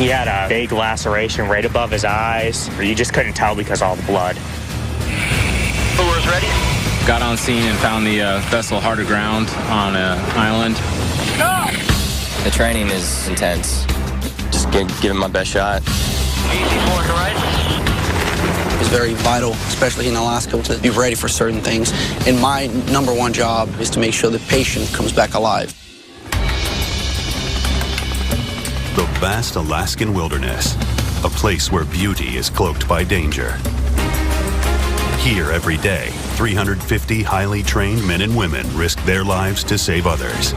He had a big laceration right above his eyes. You just couldn't tell because of all the blood. Lures ready. Got on scene and found the vessel hard aground on an island. Go! The training is intense. Just give it my best shot. Easy forward to right. It's very vital, especially in Alaska, to be ready for certain things. And my number one job is to make sure the patient comes back alive. The vast Alaskan wilderness, a place where beauty is cloaked by danger. Here every day, 350 highly trained men and women risk their lives to save others.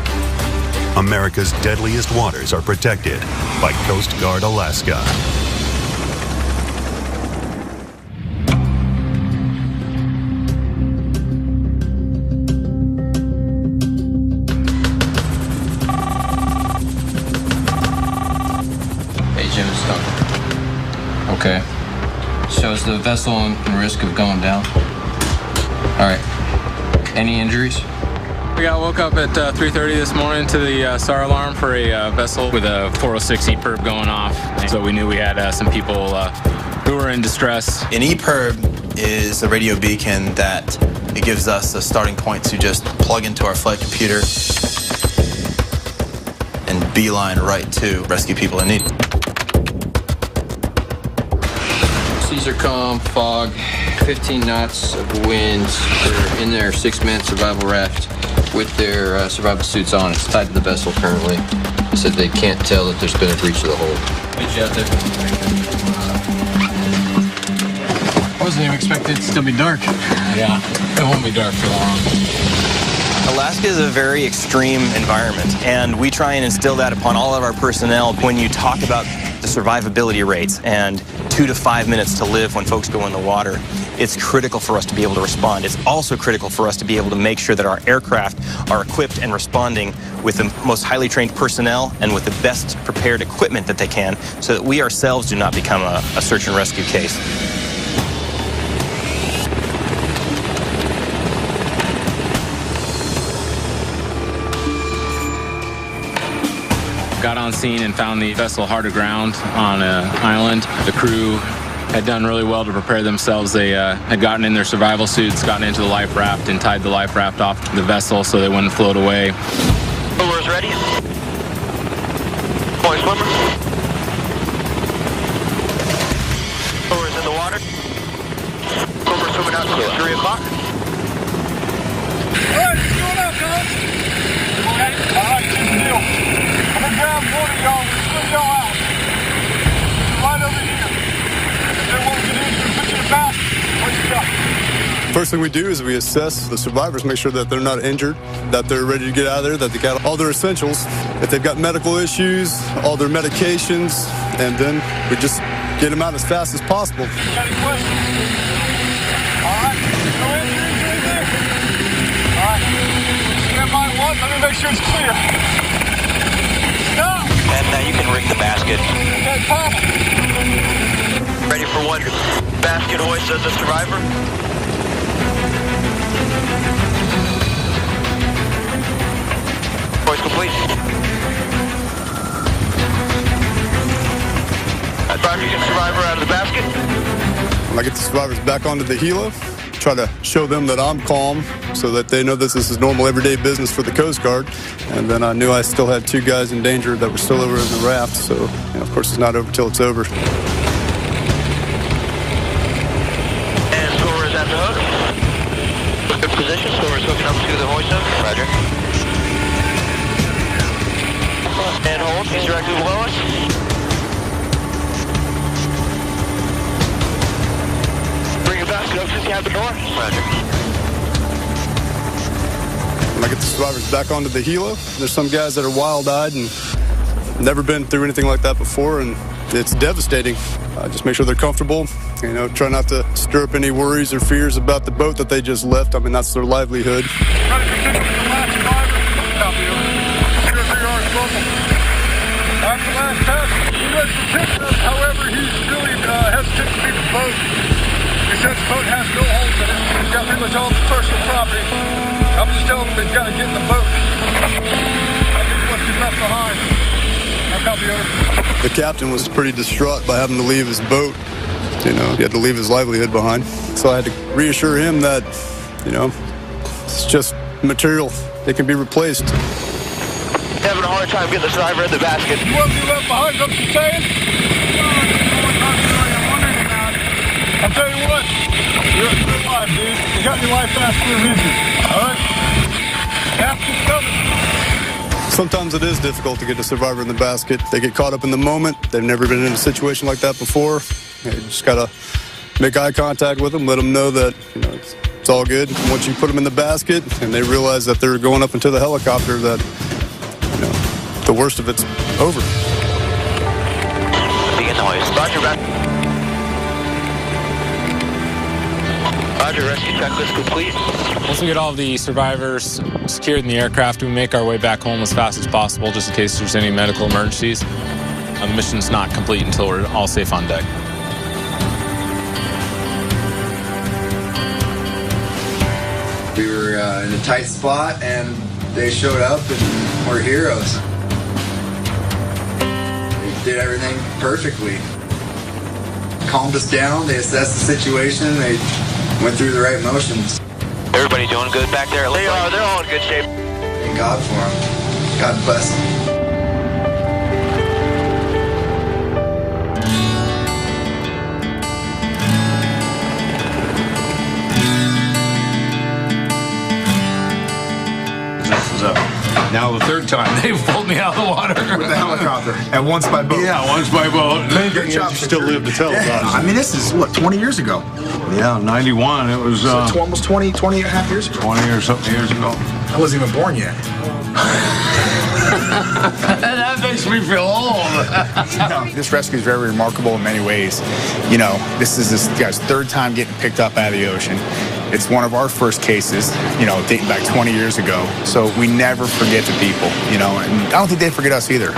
America's deadliest waters are protected by Coast Guard Alaska. Jim, it's done. Okay. Shows the vessel in risk of going down. All right. Any injuries? We woke up at 3:30 this morning to the SAR alarm for a vessel with a 406 EPIRB going off. So we knew we had some people who were in distress. An EPIRB is a radio beacon that it gives us a starting point to just plug into our flight computer and beeline right to rescue people in need. Seas are calm, fog, 15 knots of winds. They're in their 6-man survival raft with their survival suits on. It's tied to the vessel currently. They said they can't tell that there's been a breach of the hold. Meet you out there. I wasn't even expecting it to still be dark. Yeah, it won't be dark for long. Alaska is a very extreme environment, and we try and instill that upon all of our personnel. When you talk about the survivability rates and 2 to 5 minutes to live when folks go in the water, it's critical for us to be able to respond. It's also critical for us to be able to make sure that our aircraft are equipped and responding with the most highly trained personnel and with the best prepared equipment that they can, so that we ourselves do not become a search and rescue case. Got on scene and found the vessel hard aground on an island. The crew had done really well to prepare themselves. They had gotten in their survival suits, gotten into the life raft, and tied the life raft off to the vessel so they wouldn't float away. Lures ready. Boy swimmer. Lures in the water. Swimmer swimming out till 3 o'clock. Alright, what's going on, guys? Okay, alright, here's the deal. I'm gonna grab one of y'all and swim y'all out. Right over here. If they want to get in, put you in the back. What you got? First thing we do is we assess the survivors, make sure that they're not injured, that they're ready to get out of there, that they got all their essentials. If they've got medical issues, all their medications, and then we just get them out as fast as possible. Got any questions? All right, no injuries or anything? All right, stand by one, let me make sure it's clear. Stop! And now you can rig the basket. Okay, pop. Ready for one. Basket hoist as a survivor. Hoist complete. Roger, get the survivor out of the basket. When I get the survivors back onto the helo, try to show them that I'm calm so that they know this is normal everyday business for the Coast Guard. And then I knew I still had 2 guys in danger that were still over in the raft, so of course it's not over till it's over. And scorer is at the hook. Good position, scorer is hooking up to the hoist hook. Roger. And hold, he's directly below us. Bring it back, up to the cabin door. Roger. When I get the survivors back onto the helo, there's some guys that are wild-eyed and never been through anything like that before, and it's devastating. Just make sure they're comfortable. Try not to stir up any worries or fears about the boat that they just left. I mean, that's their livelihood. Ready for pickup for the last survivor. Copy, over. 0 yards local. After the last test, he was particular. However, he's really hesitant to leave the boat. He says the boat has no holes in it. He's got pretty much all the personal property. I'm just telling him they've got to get in the boat. I think what's been left behind. I'll copy over. The captain was pretty distraught by having to leave his boat. You know, he had to leave his livelihood behind. So I had to reassure him that, you know, it's just material. It can be replaced. Having a hard time getting the survivor in the basket. You want to be left behind, is that what you're saying? I'll tell you what, you're alive, dude. You got your life back for a reason, all right? Captain's coming. Sometimes it is difficult to get a survivor in the basket. They get caught up in the moment. They've never been in a situation like that before. You just got to make eye contact with them, let them know that, you know, it's all good. And once you put them in the basket and they realize that they're going up into the helicopter, that, you know, the worst of it's over. Being noise. Roger, Roger, rescue checklist complete. Once we get all the survivors secured in the aircraft, we make our way back home as fast as possible, just in case there's any medical emergencies. The mission's not complete until we're all safe on deck. We were in a tight spot, and they showed up, and we're heroes. They did everything perfectly. Calmed us down, they assessed the situation, they went through the right motions. Everybody doing good back there? They are. They're all in good shape. Thank God for them. God bless them. Now the third time they pulled me out of the water with the helicopter, and once by boat. Yeah, once by boat. Good job. You still live to tell about it. I mean, this is what, 20 years ago. Yeah, 91. It was almost 20 and a half years ago. 20 or something years ago. I wasn't even born yet. That makes me feel old. This rescue is very remarkable in many ways. You know, this is this guy's third time getting picked up out of the ocean. It's one of our first cases, you know, dating back 20 years ago. So we never forget the people, you know, and I don't think they forget us either.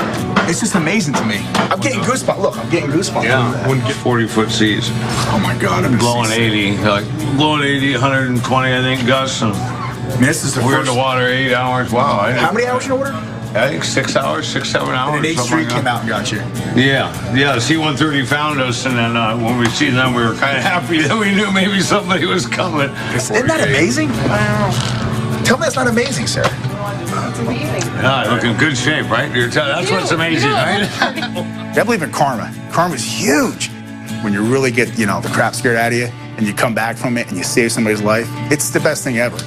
It's just amazing to me. I'm getting goosebumps. Look, I'm getting goosebumps. Yeah, wouldn't get 40-foot seas. Oh my God, I'm blowing 80, like blowing 80, 120, I think, gusts. And this is the we're first... in the water 8 hours. Wow. How many hours in the water? I think 6 hours, 6, 7 hours. And an H3 came out and got you. Yeah, the C-130 found us, and then when we see them, we were kind of happy that we knew maybe somebody was coming. Isn't that amazing? Wow. Tell me that's not amazing, Sarah. It's amazing. Yeah, look in good shape, right? That's what's amazing, right? I believe in karma. Karma's huge. When you really get, you know, the crap scared out of you, and you come back from it, and you save somebody's life, it's the best thing ever.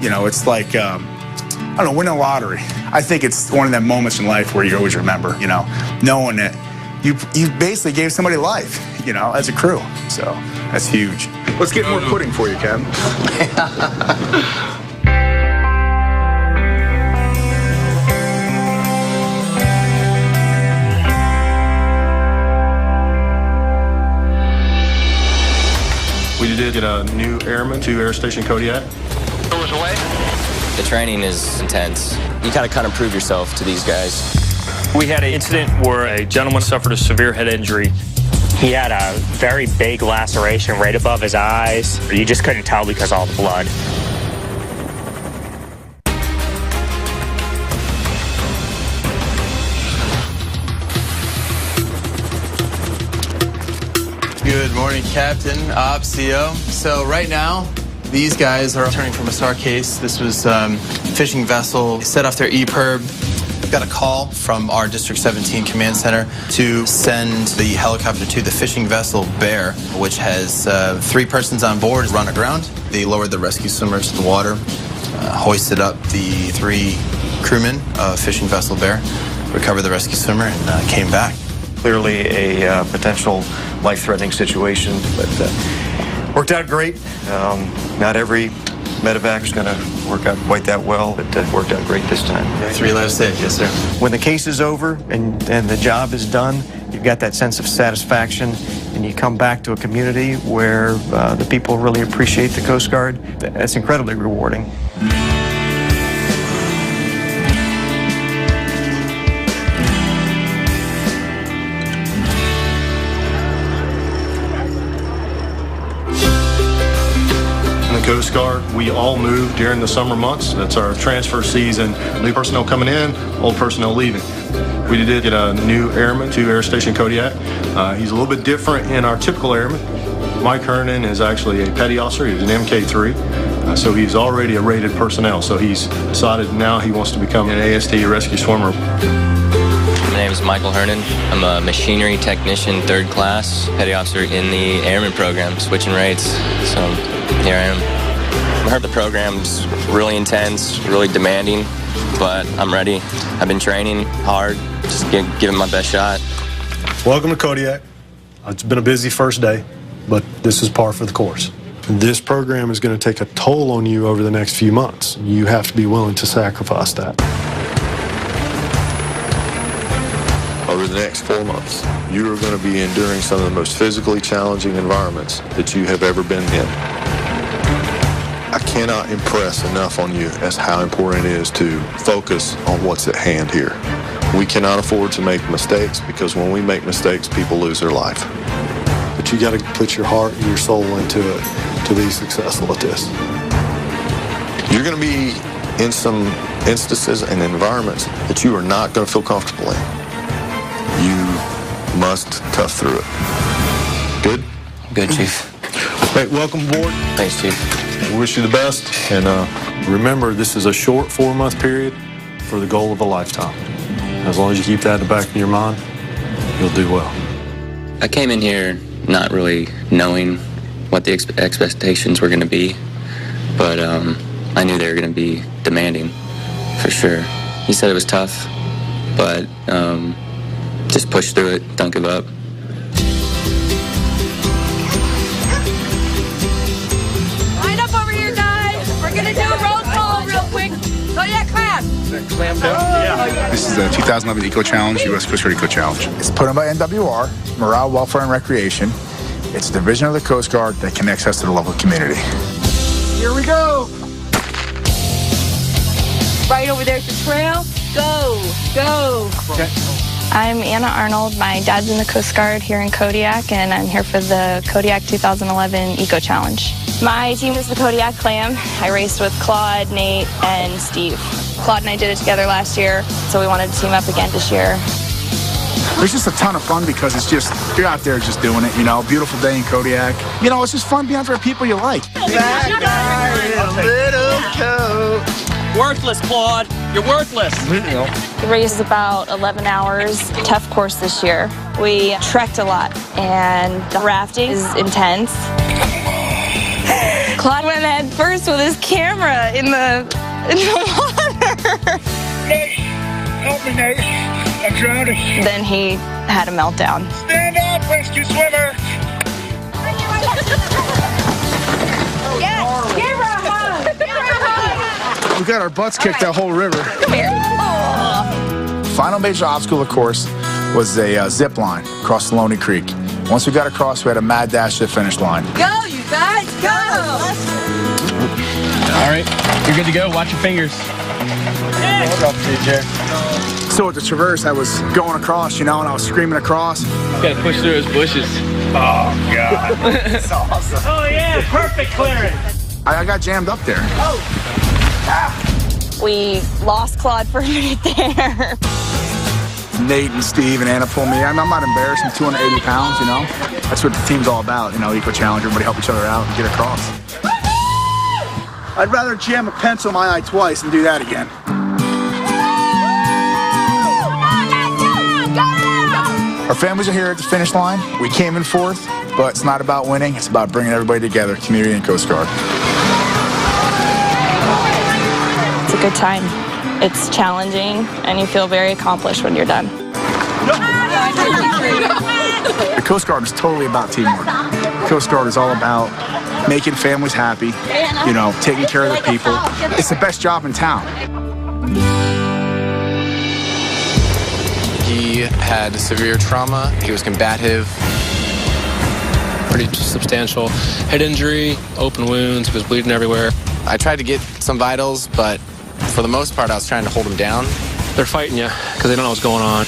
You know, it's like... I don't know, winning a lottery. I think it's one of them moments in life where you always remember, you know, knowing that you basically gave somebody life, you know, as a crew. So that's huge. Let's get more pudding for you, Captain. We did get a new airman to Air Station Kodiak. Doors away. The training is intense. You kind of prove yourself to these guys. We had an incident where a gentleman suffered a severe head injury. He had a very big laceration right above his eyes. You just couldn't tell because of all the blood. Good morning, Captain, Ops, CO. So right now, these guys are returning from a SAR case. This was fishing vessel set off their EPIRB. We've got a call from our District 17 Command Center to send the helicopter to the fishing vessel Bear, which has 3 persons on board, run aground. They lowered the rescue swimmers to the water, hoisted up the 3 crewmen of fishing vessel Bear, recovered the rescue swimmer, and came back. Clearly a potential life-threatening situation, but worked out great. Not every medevac is going to work out quite that well, but worked out great this time. 3 lives saved, yes, sir. When the case is over and the job is done, you've got that sense of satisfaction, and you come back to a community where the people really appreciate the Coast Guard. That's incredibly rewarding. Coast Guard, we all move during the summer months. That's our transfer season. New personnel coming in, old personnel leaving. We did get a new airman to Air Station Kodiak. He's a little bit different in our typical airman. Mike Hernan is actually a petty officer. He's an MK3. So he's already a rated personnel. So he's decided now he wants to become an AST rescue swimmer. My name is Michael Hernan. I'm a machinery technician, 3rd class, petty officer in the airman program, switching rates. So here I am. I heard the program's really intense, really demanding, but I'm ready. I've been training hard, just giving my best shot. Welcome to Kodiak. It's been a busy first day, but this is par for the course. This program is going to take a toll on you over the next few months. You have to be willing to sacrifice that. Over the next 4 months, you are going to be enduring some of the most physically challenging environments that you have ever been in. I cannot impress enough on you as how important it is to focus on what's at hand here. We cannot afford to make mistakes, because when we make mistakes, people lose their life. But you got to put your heart and your soul into it to be successful at this. You're going to be in some instances and environments that you are not going to feel comfortable in. You must tough through it. Good? Good, Chief. Hey, welcome aboard. Thanks, Chief. We wish you the best, and remember, this is a short 4-month period for the goal of a lifetime. As long as you keep that in the back of your mind, you'll do well. I came in here not really knowing what the expectations were going to be, but I knew they were going to be demanding, for sure. He said it was tough, but just push through it, don't give up. Line up over here, guys. We're going to do a roll call real quick. So yeah, clap. Clam down? Yeah. This is the 2011 Eco Challenge, U.S. Coast Guard Eco Challenge. It's put on by NWR, Morale, Welfare, and Recreation. It's a division of the Coast Guard that connects us to the local community. Here we go. Right over there at the trail. Go, go. Okay. I'm Anna Arnold. My dad's in the Coast Guard here in Kodiak, and I'm here for the Kodiak 2011 Eco Challenge. My team is the Kodiak Clam. I raced with Claude, Nate, and Steve. Claude and I did it together last year, so we wanted to team up again this year. It's just a ton of fun because it's just, you're out there just doing it, you know, beautiful day in Kodiak. You know, it's just fun being out there with people you like. That guy in a little coat. Worthless, Claude. You're worthless. The race is about 11 hours. Tough course this year. We trekked a lot, and the rafting is intense. Claude went head first with his camera in the water. Nate, help me, Nate. I'm drowning. Then he had a meltdown. Stand up, rescue swimmer. Yes, give her a hug. Give her a hug. We got our butts kicked that whole river. Come here. Aww. Final major obstacle, of course, was a zip line across Lonely Creek. Once we got across, we had a mad dash to the finish line. Go, you guys, go. All right, you're good to go. Watch your fingers. Hold up, DJ. So at the traverse, I was going across, you know, and I was screaming across. Gotta push through those bushes. Oh, God. That's awesome. Oh, yeah, perfect clearance. I got jammed up there. Oh. We lost Claude for a minute there. Nate and Steve and Anna pulled me. I'm not embarrassed. I'm 280 pounds, you know. That's what the team's all about, you know, Eco Challenge. Everybody help each other out and get across. I'd rather jam a pencil in my eye twice than do that again. Our families are here at the finish line. We came in fourth, but it's not about winning. It's about bringing everybody together, community and Coast Guard. It's a good time. It's challenging, and you feel very accomplished when you're done. The Coast Guard is totally about teamwork. The Coast Guard is all about making families happy, you know, taking care of the people. It's the best job in town. He had severe trauma. He was combative. Pretty substantial head injury, open wounds, he was bleeding everywhere. I tried to get some vitals, but for the most part, I was trying to hold him down. They're fighting you because they don't know what's going on.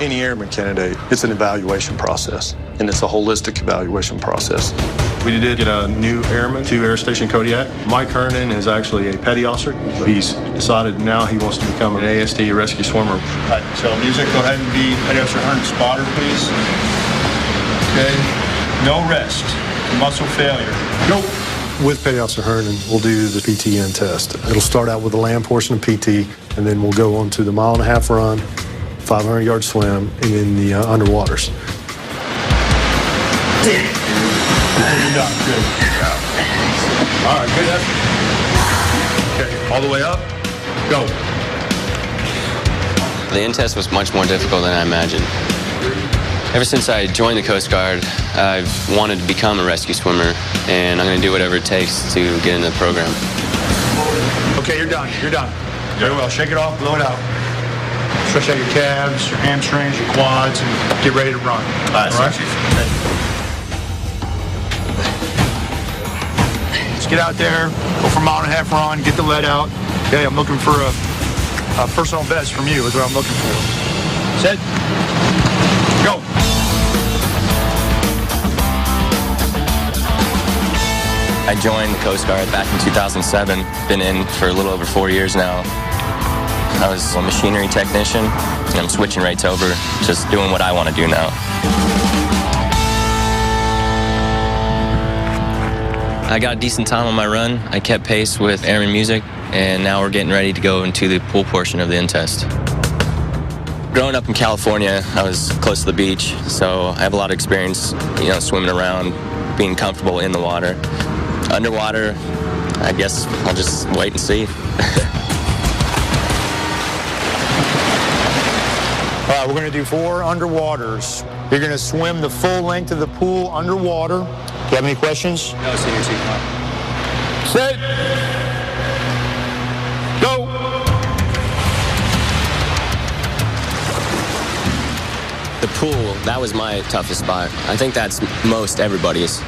any airman candidate, it's an evaluation process, and it's a holistic evaluation process. We did get a new airman to Air Station Kodiak. Mike Hernan is actually a petty officer. He's decided now he wants to become an AST rescue swimmer. All right, so music, go ahead and be Petty Officer Hernan spotter, please. Okay, no rest, muscle failure. Go. With Petty Officer Hernan, we'll do the PTN test. It'll start out with the land portion of PT, and then we'll go on to the 1.5 mile run, 500-yard swim, and then the underwaters. You're done. Good. All right, good effort. Okay, all the way up. Go. The in-test was much more difficult than I imagined. Ever since I joined the Coast Guard, I've wanted to become a rescue swimmer, and I'm going to do whatever it takes to get into the program. Okay, you're done. You're done. Very well. Shake it off, blow it out. Stretch out your calves, your hamstrings, your quads, and get ready to run. All right? Let's get out there, go for a 1.5 mile run, get the lead out. Okay, I'm looking for a personal best from you is what I'm looking for. Set. Go. I joined the Coast Guard back in 2007. Been in for a little over 4 years now. I was a machinery technician, and I'm switching rates over, just doing what I want to do now. I got a decent time on my run. I kept pace with airman music, and now we're getting ready to go into the pool portion of the in-test. Growing up in California, I was close to the beach, so I have a lot of experience, swimming around, being comfortable in the water. Underwater, I guess I'll just wait and see. All right, we're going to do 4 underwaters. You're going to swim the full length of the pool underwater. Do you have any questions? No, Senior Chief. Set. Go. The pool, that was my toughest spot. I think that's most everybody's.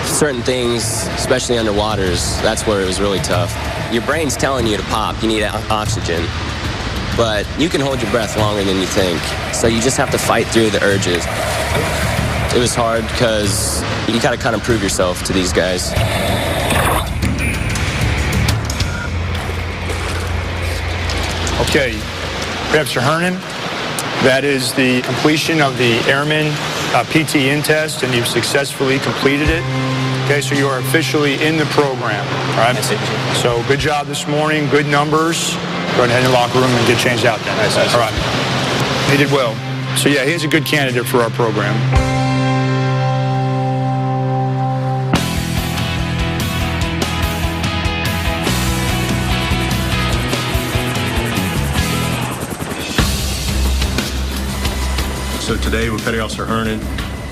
Certain things, especially underwaters, that's where it was really tough. Your brain's telling you to pop, you need oxygen. But you can hold your breath longer than you think. So you just have to fight through the urges. It was hard because you gotta kind of prove yourself to these guys. Okay, Officer Hernan, that is the completion of the Airman PTN test, and you've successfully completed it. Okay, so you are officially in the program, all right? So good job this morning, good numbers. Go ahead in the locker room and get changed out then. All right, he did well. So yeah, he's a good candidate for our program. So today with Petty Officer Hernan,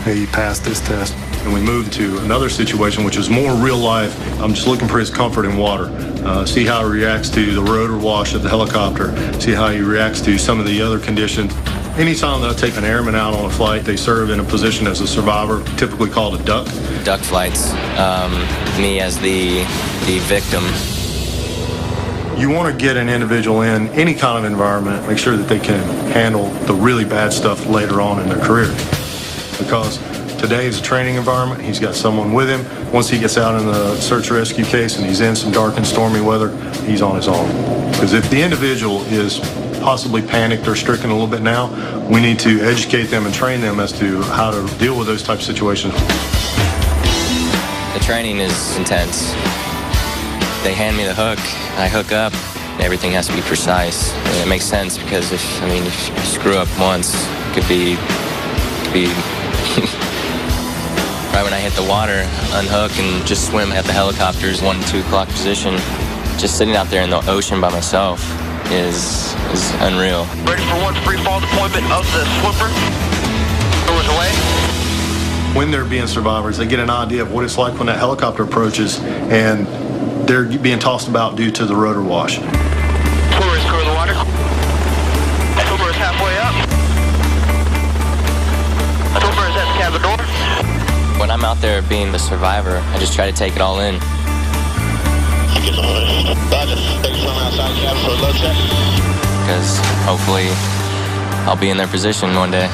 he passed this test. And we moved to another situation, which is more real life. I'm just looking for his comfort in water. See how he reacts to the rotor wash of the helicopter. See how he reacts to some of the other conditions. Anytime that I take an airman out on a flight, they serve in a position as a survivor, typically called a duck. Duck flights. Me as the victim. You want to get an individual in any kind of environment, make sure that they can handle the really bad stuff later on in their career. Because today is a training environment. He's got someone with him. Once he gets out in the search and rescue case and he's in some dark and stormy weather, he's on his own. Because if the individual is possibly panicked or stricken a little bit now, we need to educate them and train them as to how to deal with those types of situations. The training is intense. They hand me the hook, I hook up, and everything has to be precise. And it makes sense because if you screw up once, it could be right when I hit the water, unhook and just swim at the helicopter's 1 to 2 o'clock position. Just sitting out there in the ocean by myself is unreal. Ready for 1 free fall deployment of the swimmer. Doors away. When they're being survivors, they get an idea of what it's like when that helicopter approaches and they're being tossed about due to the rotor wash. Swimmer is clear of the water. Swimmer is halfway up. Swimmer is at the cabin door. When I'm out there being the survivor, I just try to take it all in. Because hopefully I'll be in their position one day.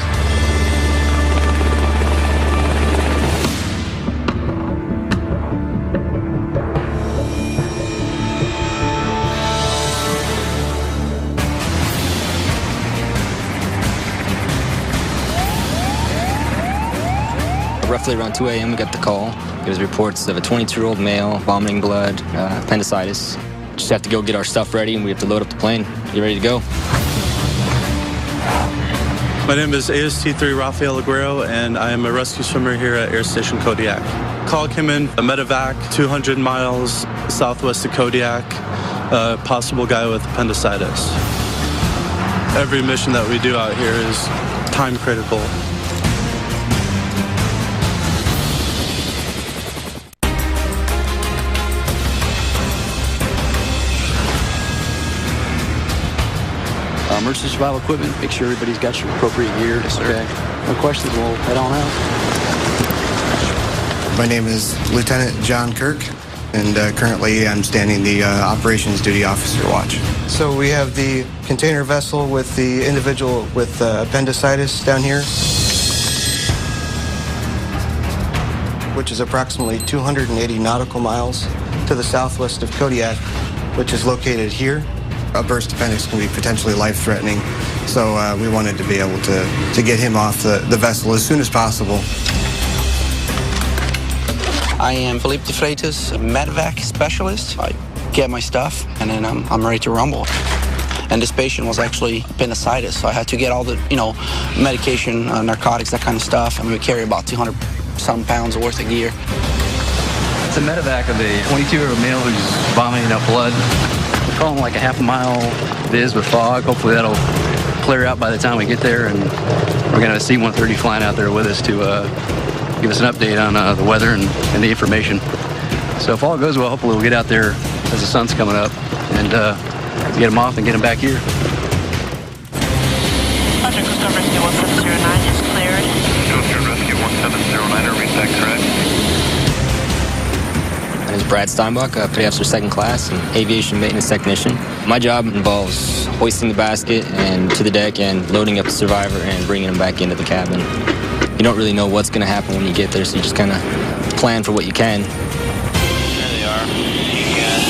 Roughly around 2 a.m. we got the call. It was reports of a 22-year-old male, vomiting blood, appendicitis. Just have to go get our stuff ready and we have to load up the plane. Get ready to go. My name is AST3 Rafael Aguero, and I am a rescue swimmer here at Air Station Kodiak. Call came in, a medevac, 200 miles southwest of Kodiak, a possible guy with appendicitis. Every mission that we do out here is time critical. Emergency survival equipment, make sure everybody's got your appropriate gear. Yes, sir. Okay. No questions, we'll head on out. My name is Lieutenant John Kirk, and currently I'm standing the Operations Duty Officer Watch. So we have the container vessel with the individual with appendicitis down here, which is approximately 280 nautical miles to the southwest of Kodiak, which is located here. A burst appendix can be potentially life-threatening, so we wanted to be able to get him off the vessel as soon as possible. I am Felipe de Freitas, a medevac specialist. I get my stuff, and then I'm ready to rumble. And this patient was actually appendicitis, so I had to get all the, medication, narcotics, that kind of stuff. I mean, we carry about 200-some pounds worth of gear. It's a medevac of a 22-year-old male who's vomiting up blood. We're calling like a half-mile viz with fog. Hopefully that'll clear out by the time we get there, and we're going to have a C-130 flying out there with us to give us an update on the weather and the information. So if all goes well, hopefully we'll get out there as the sun's coming up and get him off and get him back here. Project Rescue 1709 is cleared. Rescue 1709, are we correct? My name is Brad Steinbach, Petty Officer 2nd Class and Aviation Maintenance Technician. My job involves hoisting the basket and to the deck and loading up the survivor and bringing him back into the cabin. You don't really know what's going to happen when you get there, so you just kind of plan for what you can. There they are.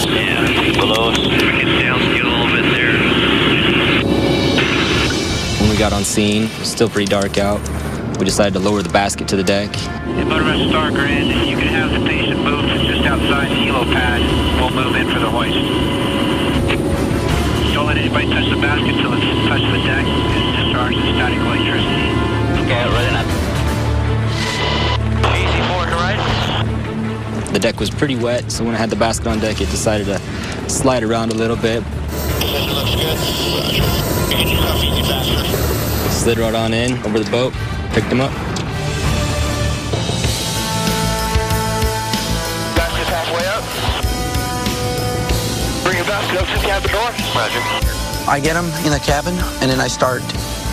Yeah, below us. We can downscale a little bit there. When we got on scene, it was still pretty dark out. We decided to lower the basket to the deck. Yeah, Buttermilk Star Grid, you can have the patient move just outside the helo pad. We'll move in for the hoist. Don't let anybody touch the basket till it's touched the deck and discharge the static electricity. Okay, ready up. Easy forward to right. The deck was pretty wet, so when I had the basket on deck, it decided to slide around a little bit. Looks good. Can you come easy faster? Slid right on in, over the boat, picked him up. Basket halfway up. Bring your basket up to the cabin door. Roger. I get him in the cabin, and then I start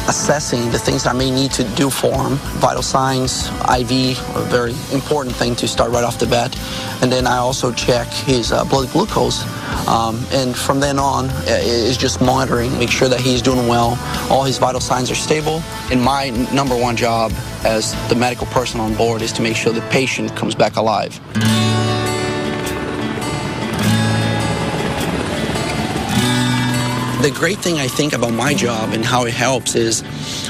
assessing the things I may need to do for him. Vital signs, IV, a very important thing to start right off the bat. And then I also check his blood glucose. And from then on, is just monitoring, make sure that he's doing well, all his vital signs are stable. And my number one job as the medical person on board is to make sure the patient comes back alive. The great thing I think about my job and how it helps is,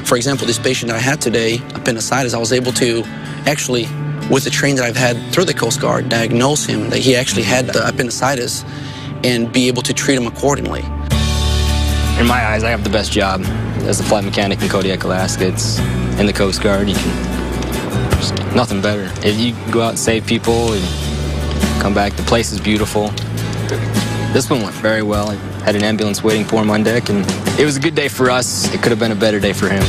for example, this patient that I had today, appendicitis, I was able to actually, with the training that I've had through the Coast Guard, diagnose him that he actually had the appendicitis and be able to treat him accordingly. In my eyes, I have the best job as a flight mechanic in Kodiak, Alaska. It's in the Coast Guard. You can, there's nothing better. If you go out and save people and come back, the place is beautiful. This one went very well. I had an ambulance waiting for him on deck, and it was a good day for us. It could have been a better day for him.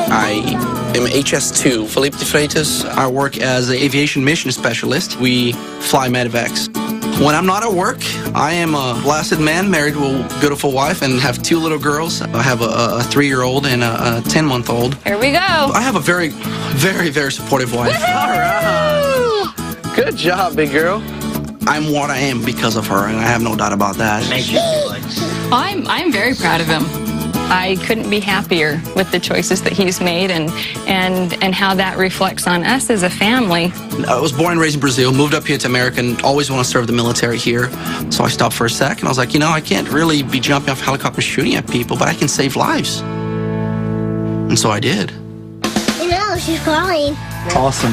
I am HS2, Felipe de Freitas. I work as an aviation mission specialist. We fly medevacs. When I'm not at work, I am a blasted man, married to a beautiful wife, and have 2 little girls. I have a 3-year-old and a 10-month-old. Here we go. I have a very, very, very supportive wife. All right. Good job, big girl. I'm what I am because of her, and I have no doubt about that. I'm very proud of him. I couldn't be happier with the choices that he's made and how that reflects on us as a family. I was born and raised in Brazil, moved up here to America, and always want to serve the military here. So I stopped for a sec, and I was like, you know, I can't really be jumping off helicopters shooting at people, but I can save lives. And so I did. You know, she's crawling. Awesome.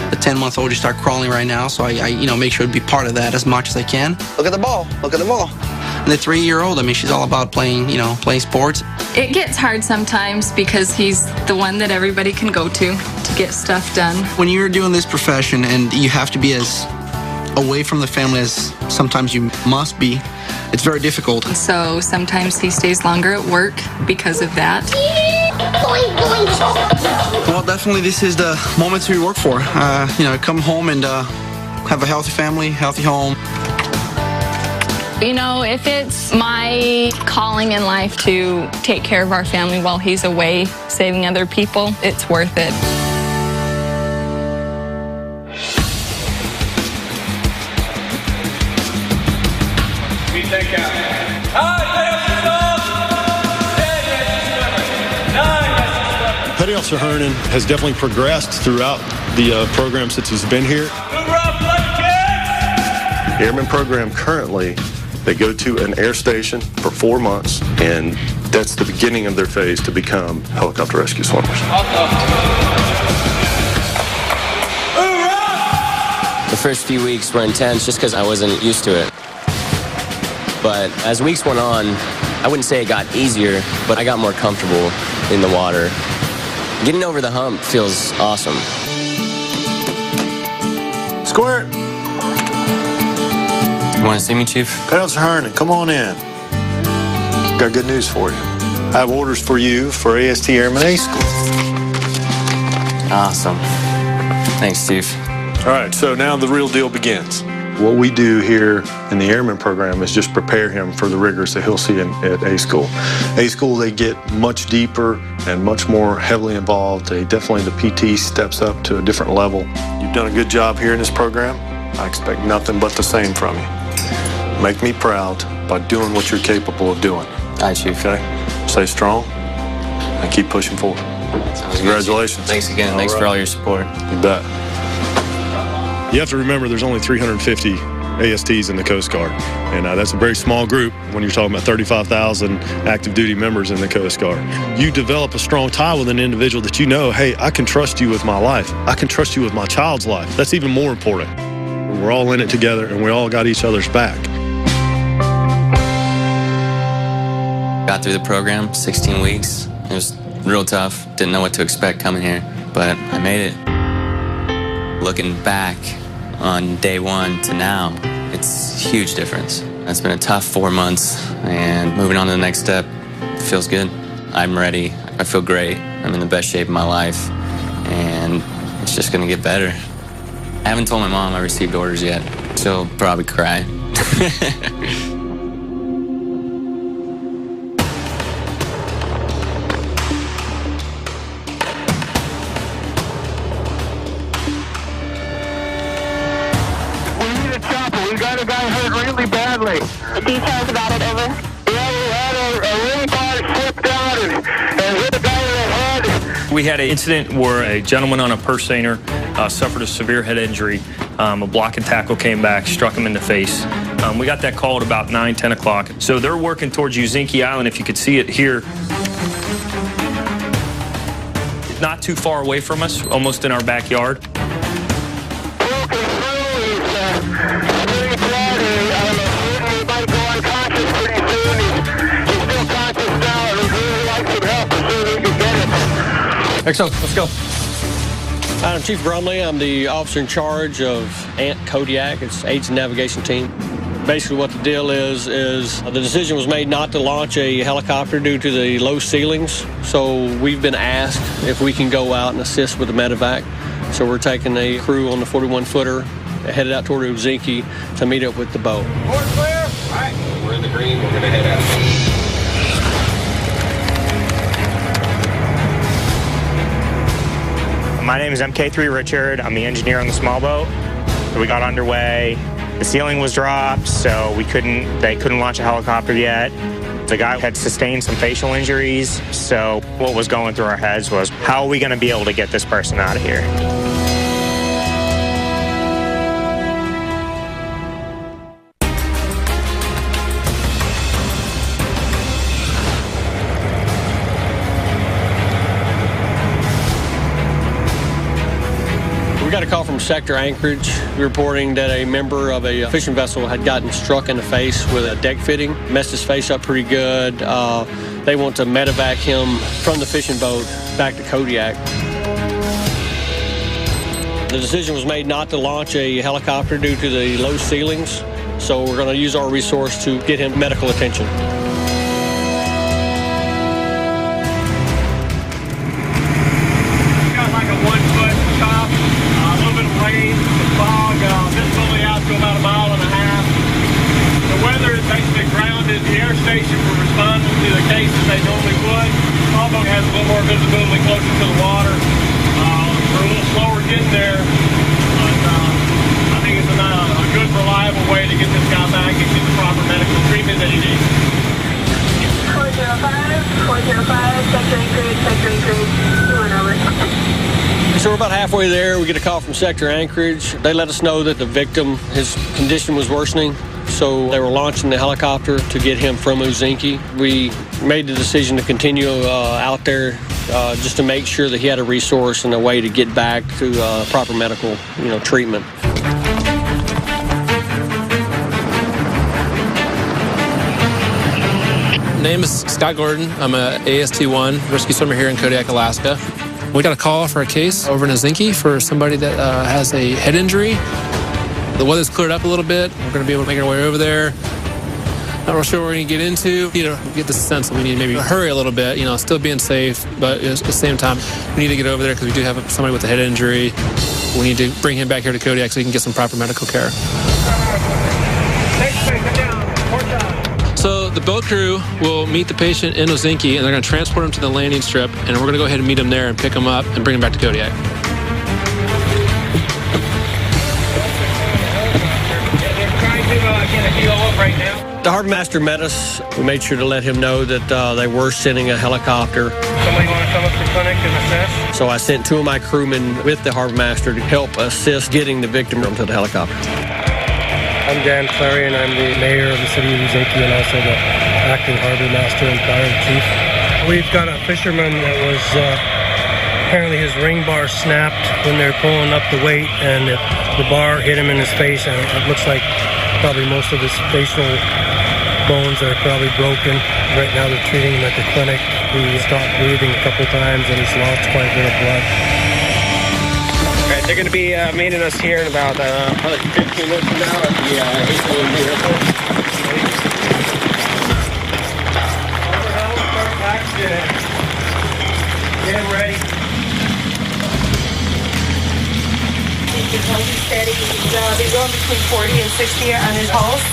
The 10-month-old just start crawling right now, so I make sure to be part of that as much as I can. Look at the ball. Look at the ball. And the 3-year-old, I mean, she's all about playing sports. It gets hard sometimes because he's the one that everybody can go to get stuff done. When you're doing this profession and you have to be as away from the family as sometimes you must be, it's very difficult. So sometimes he stays longer at work because of that. Well, definitely this is the moment to work for. Come home and have a healthy family, healthy home. You know, if it's my calling in life to take care of our family while he's away saving other people, it's worth it. Petty Officer Hernan has definitely progressed throughout the program since he's been here. The airman program currently, they go to an air station for 4 months, and that's the beginning of their phase to become helicopter rescue swimmers. The first few weeks were intense just because I wasn't used to it. But as weeks went on, I wouldn't say it got easier, but I got more comfortable in the water. Getting over the hump feels awesome. Squirt! You want to see me, Chief? Petty Officer Hernan, come on in. Got good news for you. I have orders for you for AST Airman A School. Awesome. Thanks, Chief. All right, so now the real deal begins. What we do here in the Airman program is just prepare him for the rigors that he'll see at A School. A School, they get much deeper and much more heavily involved. Definitely the PT steps up to a different level. You've done a good job here in this program. I expect nothing but the same from you. Make me proud by doing what you're capable of doing. All right, Chief. Okay? Stay strong and keep pushing forward. Congratulations. Good, thanks again. Thanks for all your support. You bet. You have to remember there's only 350 ASTs in the Coast Guard, and that's a very small group when you're talking about 35,000 active duty members in the Coast Guard. You develop a strong tie with an individual that you know, hey, I can trust you with my life. I can trust you with my child's life. That's even more important. We're all in it together, and we all got each other's back. Got through the program, 16 weeks. It was real tough. Didn't know what to expect coming here, but I made it. Looking back on day one to now, it's a huge difference. It's been a tough 4 months, and moving on to the next step feels good. I'm ready. I feel great. I'm in the best shape of my life, and it's just gonna get better. I haven't told my mom I received orders yet. She'll probably cry. We got a guy hurt really badly. Details about it, over. Yeah, we had a ring bar slipped out and hit a guy in the head. We had an incident where a gentleman on a purse seiner suffered a severe head injury. A block and tackle came back, struck him in the face. We got that call at about 9, 10 o'clock. So they're working towards Uzinki Island, if you could see it here. Not too far away from us, almost in our backyard. Excellent, let's go. I'm Chief Brumley. I'm the officer in charge of ANT Kodiak. It's Aids and Navigation Team. Basically what the deal is the decision was made not to launch a helicopter due to the low ceilings. So we've been asked if we can go out and assist with the medevac. So we're taking a crew on the 41-footer headed out toward Uzinki to meet up with the boat. Board clear? All right, we're in the green. We're going to head out. My name is MK3 Richard. I'm the engineer on the small boat. So we got underway. The ceiling was dropped, so they couldn't launch a helicopter yet. The guy had sustained some facial injuries, so what was going through our heads was, how are we going to be able to get this person out of here? We got a call from Sector Anchorage reporting that a member of a fishing vessel had gotten struck in the face with a deck fitting, messed his face up pretty good. They want to medevac him from the fishing boat back to Kodiak. The decision was made not to launch a helicopter due to the low ceilings, so we're going to use our resource to get him medical attention. Visibility out to about 1.5 miles. The weather is basically grounded the air station for responding to the cases they normally would. Small boat has a little more visibility closer to the water. We're a little slower getting there, but I think it's a good, reliable way to get this guy back and get the proper medical treatment that he needs. 405, Sector Anchorage, you went over. So we're about halfway there. We get a call from Sector Anchorage. They let us know that the victim, his condition was worsening, so they were launching the helicopter to get him from Uzinki. We made the decision to continue out there just to make sure that he had a resource and a way to get back to proper medical, treatment. My name is Scott Gordon. I'm a AST-1 rescue swimmer here in Kodiak, Alaska. We got a call for a case over in Uzinki for somebody that has a head injury. The weather's cleared up a little bit. We're going to be able to make our way over there. Not real sure what we're going to get into. Get the sense that we need to maybe hurry a little bit, still being safe, but at the same time, we need to get over there because we do have somebody with a head injury. We need to bring him back here to Kodiak so he can get some proper medical care. So the boat crew will meet the patient in Uzinki, and they're going to transport him to the landing strip, and we're going to go ahead and meet him there and pick him up and bring him back to Kodiak. The harbor master met us. We made sure to let him know that they were sending a helicopter. Somebody want to come up to the clinic and assess? So I sent 2 of my crewmen with the harbor master to help assist getting the victim to the helicopter. I'm Dan Clary, and I'm the mayor of the city of Uzinki and also the acting harbor master and fire chief. We've got a fisherman that was apparently his ring bar snapped when they're pulling up the weight, and the bar hit him in his face, and it looks like probably most of his facial bones are probably broken. Right now they're treating him at the clinic. He stopped breathing a couple times and he's lost quite a bit of blood. They're going to be meeting us here in about 15 minutes from now at the S01E03 airport. Get him ready. He's steady. He's going between 40 and 60 on his pulse.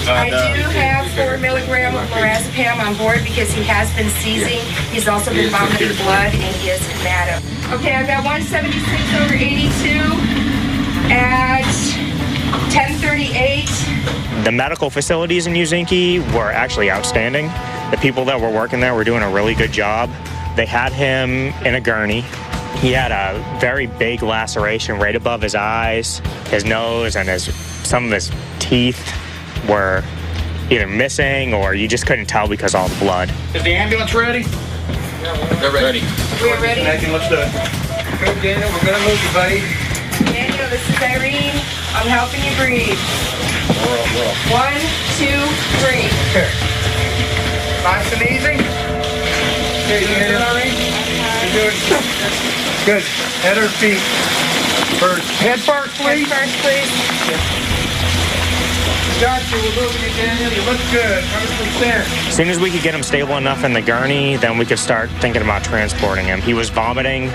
I do have 4 milligrams of lorazepam on board because he has been seizing. He's also been vomiting blood, and he is comative. Okay, I've got 176/82 at 10:38. The medical facilities in Uzinki were actually outstanding. The people that were working there were doing a really good job. They had him in a gurney. He had a very big laceration right above his eyes, his nose, and some of his teeth were either missing or you just couldn't tell because of all the blood. Is the ambulance ready? They're ready. We're ready. Let's do it. Go, Daniel. We're going to move you, buddy. Daniel, this is Irene. I'm helping you breathe. 1, 2, 3. Here. Nice and easy. Okay, Daniel. You're doing good. Head or feet first. Head first, please. Head first, please. Got you. We're moving you, Daniel. You look good. 100%. As soon as we could get him stable enough in the gurney, then we could start thinking about transporting him. He was vomiting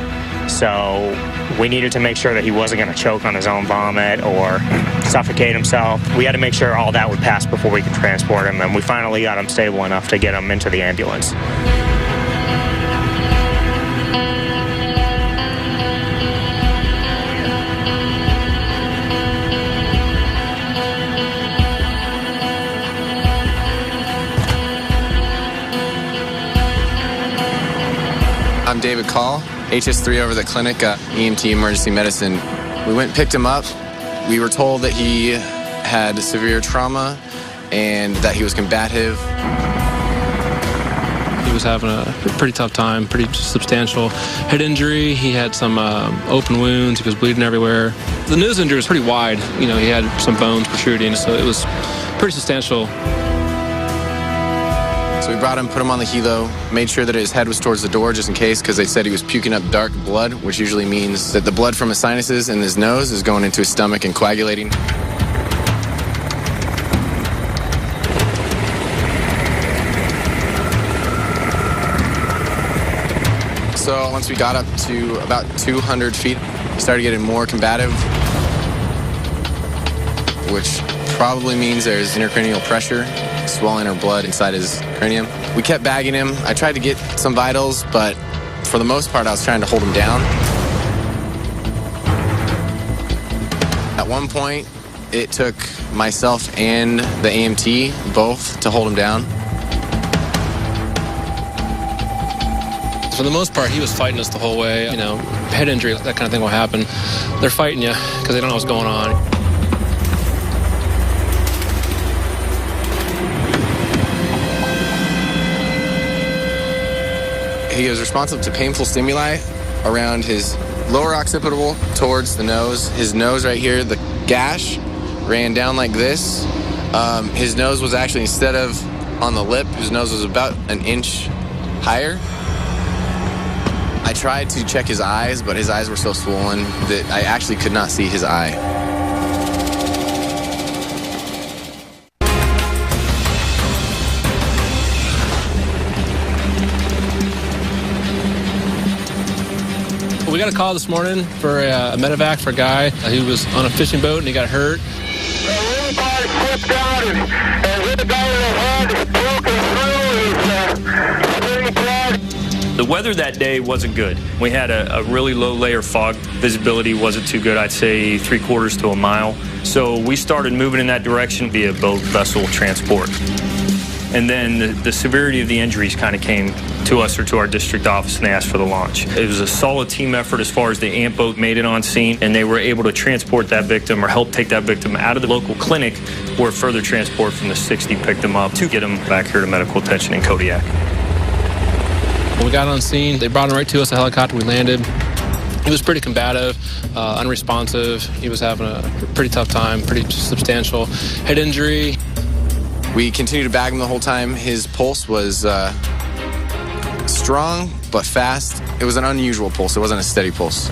So we needed to make sure that he wasn't going to choke on his own vomit or suffocate himself. We had to make sure all that would pass before we could transport him, and we finally got him stable enough to get him into the ambulance. I'm David Call, HS3 over the clinic, EMT Emergency Medicine. We went and picked him up. We were told that he had severe trauma and that he was combative. He was having a pretty tough time, pretty substantial head injury. He had some open wounds. He was bleeding everywhere. The nose injury was pretty wide. You know, he had some bones protruding, so it was pretty substantial. So we brought him, put him on the helo, made sure that his head was towards the door just in case, because they said he was puking up dark blood, which usually means that the blood from his sinuses and his nose is going into his stomach and coagulating. So once we got up to about 200 feet, he started getting more combative, which probably means there's intracranial pressure, swelling or blood inside his cranium. We kept bagging him. I tried to get some vitals, but for the most part, I was trying to hold him down. At one point, it took myself and the AMT both to hold him down. For the most part, he was fighting us the whole way. You know, head injury, that kind of thing will happen. They're fighting you because they don't know what's going on. He was responsive to painful stimuli around his lower occipital towards the nose. His nose right here, the gash ran down like this. His nose was actually, instead of on the lip, his nose was about an inch higher. I tried to check his eyes, but his eyes were so swollen that I actually could not see his eye. We got a call this morning for a medevac for a guy who was on a fishing boat and he got hurt. The weather that day wasn't good. We had a really low layer fog. Visibility wasn't too good, I'd say 3/4 to a mile. So we started moving in that direction via boat vessel transport. And then the severity of the injuries kind of came to us or to our district office, and they asked for the launch. It was a solid team effort as far as the AMP boat made it on scene, and they were able to transport that victim or help take that victim out of the local clinic, where further transport from the 60 picked them up to get them back here to medical attention in Kodiak. When we got on scene, they brought him right to us, a helicopter. We landed. He was pretty combative, unresponsive. He was having a pretty tough time, pretty substantial head injury. We continued to bag him the whole time. His pulse was strong but fast. It was an unusual pulse. It wasn't a steady pulse.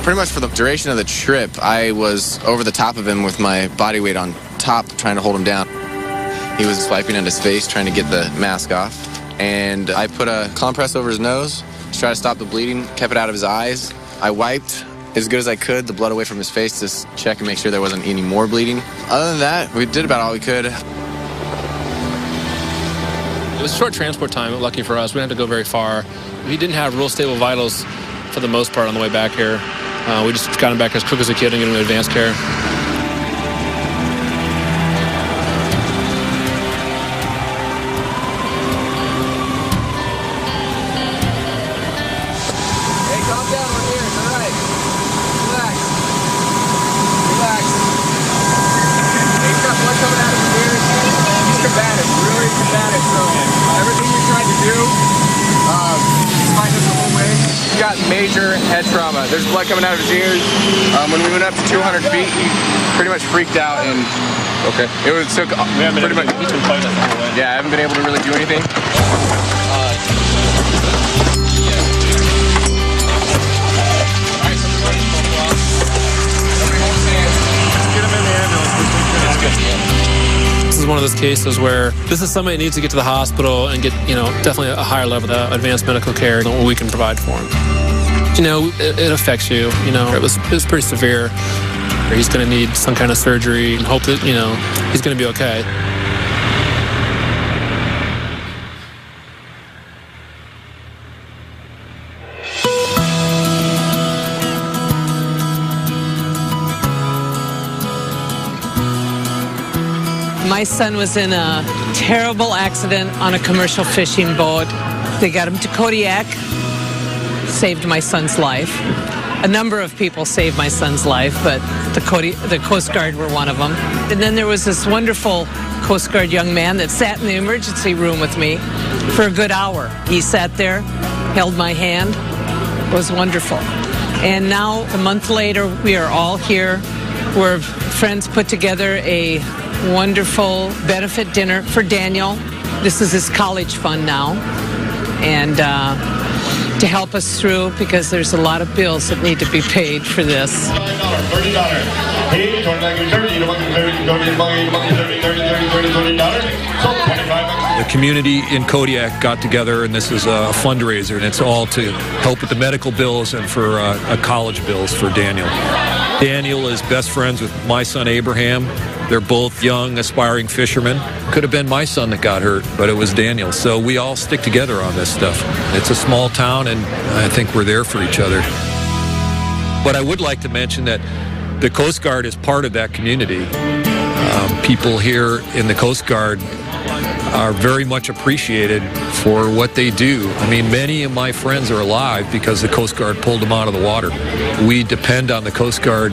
Pretty much for the duration of the trip, I was over the top of him with my body weight on top, trying to hold him down. He was swiping at his face, trying to get the mask off. And I put a compress over his nose to try to stop the bleeding, kept it out of his eyes. I wiped as good as I could the blood away from his face to check and make sure there wasn't any more bleeding. Other than that, we did about all we could. It was a short transport time, lucky for us. We didn't have to go very far. He didn't have real stable vitals for the most part on the way back here. We just got him back as quick as we could and get him to advanced care. Major head trauma. There's blood coming out of his ears. When we went up to 200 feet, he pretty much freaked out, and it was took pretty much. He's been fighting the whole way. Yeah, I haven't been able to really do anything. This is one one of those cases where this is somebody that needs to get to the hospital and get, definitely a higher level of advanced medical care than what we can provide for him. It affects you. It was pretty severe. He's going to need some kind of surgery and hope that, he's going to be okay. My son was in a terrible accident on a commercial fishing boat. They got him to Kodiak, saved my son's life. A number of people saved my son's life, but the Coast Guard were one of them. And then there was this wonderful Coast Guard young man that sat in the emergency room with me for a good hour. He sat there, held my hand. It was wonderful. And now, a month later, we are all here. We're friends put together a wonderful benefit dinner for Daniel. This is his college fund now. And to help us through, because there's a lot of bills that need to be paid for this. The community in Kodiak got together, and this is a fundraiser, and it's all to help with the medical bills and for college bills for Daniel. Daniel is best friends with my son Abraham. They're both young, aspiring fishermen. Could have been my son that got hurt, but it was Daniel. So we all stick together on this stuff. It's a small town, and I think we're there for each other. But I would like to mention that the Coast Guard is part of that community. People here in the Coast Guard are very much appreciated for what they do. I mean, many of my friends are alive because the Coast Guard pulled them out of the water. We depend on the Coast Guard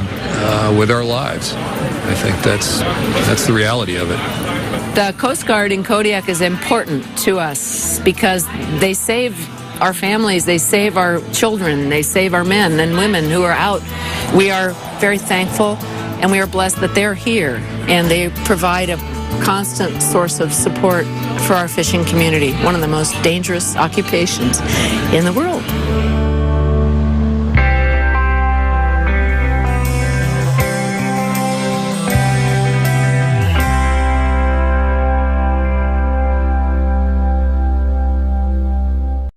with our lives. I think that's the reality of it. The Coast Guard in Kodiak is important to us because they save our families, they save our children, they save our men and women who are out. We are very thankful and we are blessed that they're here and they provide a constant source of support for our fishing community, one of the most dangerous occupations in the world.